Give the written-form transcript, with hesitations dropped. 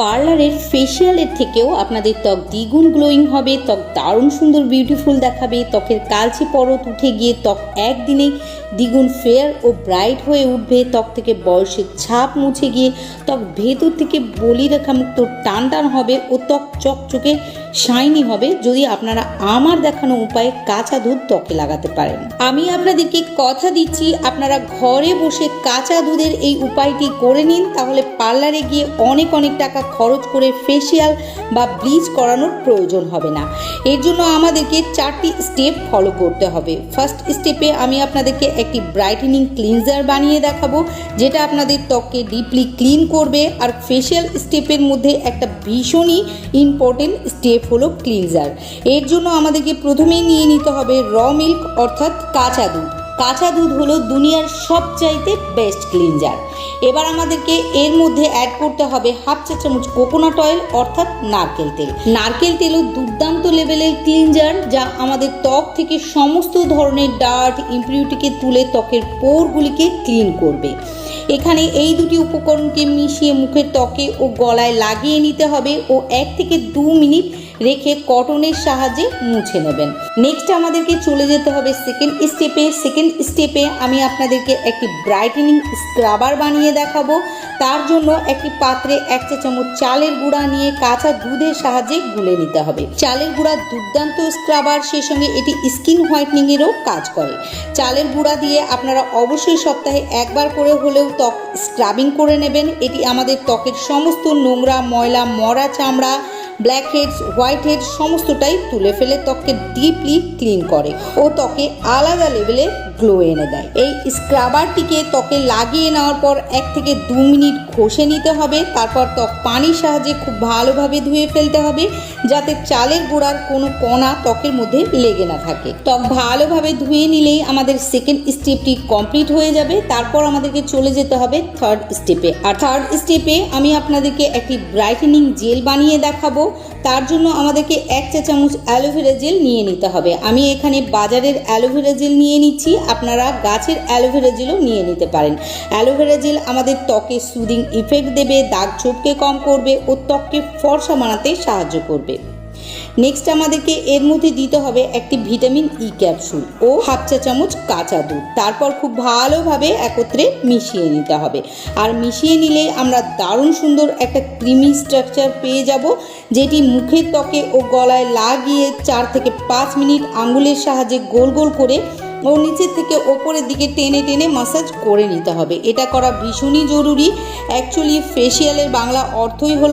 পার্লারের ফেশিয়ালের থেকেও আপনাদের ত্বক দ্বিগুণ গ্লোয়িং হবে, ত্বক দারুণ সুন্দর বিউটিফুল দেখাবে, ত্বকের কালচে পরত উঠে গিয়ে ত্বক একদিনে দ্বিগুণ ফেয়ার ও ব্রাইট হয়ে উঠবে, ত্বক থেকে বয়সের ছাপ মুছে গিয়ে ত্বক ভেতর থেকে বলিরেখা মুক্ত টান টান হবে ও ত্বক চকচকে শাইনি হবে যদি আপনারা আমার দেখানো উপায়ে কাঁচা দুধ ত্বকে লাগাতে পারেন। আমি আপনাদেরকে কথা দিচ্ছি, আপনারা ঘরে বসে কাঁচা দুধের এই উপায়টি করে নিন, তাহলে পার্লারে গিয়ে অনেক টাকা খরচ করে ফেশিয়াল বা ব্লিচ করানোর প্রয়োজন হবে না। এর জন্য আমাদেরকে 4টি স্টেপ ফলো করতে হবে। ফার্স্ট স্টেপে আমি আপনাদেরকে একটি ব্রাইটেনিং ক্লিনজার বানিয়ে দেখাবো, যেটা আপনাদের ত্বককে ডিপলি ক্লিন করবে। আর ফেশিয়াল স্টেপের মধ্যে একটা ভীষণই ইম্পর্টেন্ট স্টেপ হলো ক্লিনজার। এর জন্য আমাদেরকে প্রথমেই নিয়ে নিতে হবে র মিল্ক অর্থাৎ কাঁচা দুধ। কাঁচা দুধ হলো দুনিয়ার সবচাইতে বেস্ট ক্লিনজার। এবার আমাদেরকে এর মধ্যে অ্যাড করতে হবে হাফ চা চামচ কোকোনাট অয়েল অর্থাৎ নারকেল তেল। নারকেল তেলও দুর্দান্ত লেভেলের ক্লিনজার, যা আমাদের ত্বক থেকে সমস্ত ধরনের ডার্ট ইমপিউরিটিকে তুলে ত্বকের পোরগুলিকে ক্লিন করবে। এখানে এই দুটি উপকরণকে মিশিয়ে মুখের ত্বকে ও গলায় লাগিয়ে নিতে হবে ও 1 থেকে 2 মিনিট রেখে কটনের সাহায্যে মুছে নেবেন। নেক্সট আমাদেরকে চলে যেতে হবে সেকেন্ড স্টেপে আমি আপনাদেরকে একটি ব্রাইটেনিং স্ক্রাবার বানিয়ে দেখাবো। তার জন্য একটি পাত্রে 1 চা চামচ চালের গুঁড়া নিয়ে কাঁচা দুধের সাহায্যে গুলে নিতে হবে। চালের গুঁড়া দুর্দান্ত স্ক্রাবার, সেই সঙ্গে এটি স্কিন হোয়াইটনিংয়েরও কাজ করে। চালের গুঁড়া দিয়ে আপনারা অবশ্যই সপ্তাহে একবার করে হলেও ত্বক স্ক্রাবিং করে নেবেন। এটি আমাদের ত্বকের সমস্ত নোংরা ময়লা, মরা চামড়া, ব্ল্যাক হেডস, হোয়াইট হেডস সমস্তটাই তুলে ফেলে ত্বককে ডিপলি ক্লিন করে ও ত্বকে আলাদা লেভেলে গ্লো এনে দেয়। এই স্ক্রাবারটিকে ত্বকে লাগিয়ে নেওয়ার পর 1 থেকে 2 মিনিট ঘষে নিতে হবে। তারপর ত্বক পানির সাহায্যে খুব ভালোভাবে ধুয়ে ফেলতে হবে, যাতে চালের গুঁড়ার কোনো কণা ত্বকের মধ্যে লেগে না থাকে। ত্বক ভালোভাবে ধুয়ে নিলেই আমাদের সেকেন্ড স্টেপটি কমপ্লিট হয়ে যাবে। তারপর আমাদেরকে চলে যেতে হবে থার্ড স্টেপে। আর থার্ড স্টেপে আমি আপনাদেরকে একটি ব্রাইটেনিং জেল বানিয়ে দেখাবো। তার জন্য আমাদেরকে 1 চা চামচ অ্যালোভেরা জেল নিয়ে নিতে হবে। আমি এখানে বাজারের অ্যালোভেরা জেল নিয়ে নিচ্ছি, আপনারা গাছের অ্যালোভেরা জেলও নিয়ে নিতে পারেন। অ্যালোভেরা জেল আমাদের ত্বকে সুদিং ইফেক্ট দেবে, দাগ ছোপকে কম করবে ও ত্বককে ফর্সা বানাতে সাহায্য করবে। নেক্সট আমাদেরকে এর মধ্যে দিতে হবে একটি ভিটামিন ই ক্যাপসুল ও হাফ চা চামচ কাঁচা দুধ। তারপর খুব ভালোভাবে একত্রে মিশিয়ে নিতে হবে। আর মিশিয়ে নিলে আমরা দারুণ সুন্দর একটা ক্রিমি স্ট্রাকচার পেয়ে যাব, যেটি মুখের ত্বকে ও গলায় লাগিয়ে 4 থেকে 5 মিনিট আঙ্গুলের সাহায্যে গোল গোল করে ও নিচের থেকে ওপরের দিকে টেনে মাসাজ করে নিতে হবে। এটা করা ভীষণই জরুরি। অ্যাকচুয়ালি ফেশিয়ালের বাংলা অর্থই হলো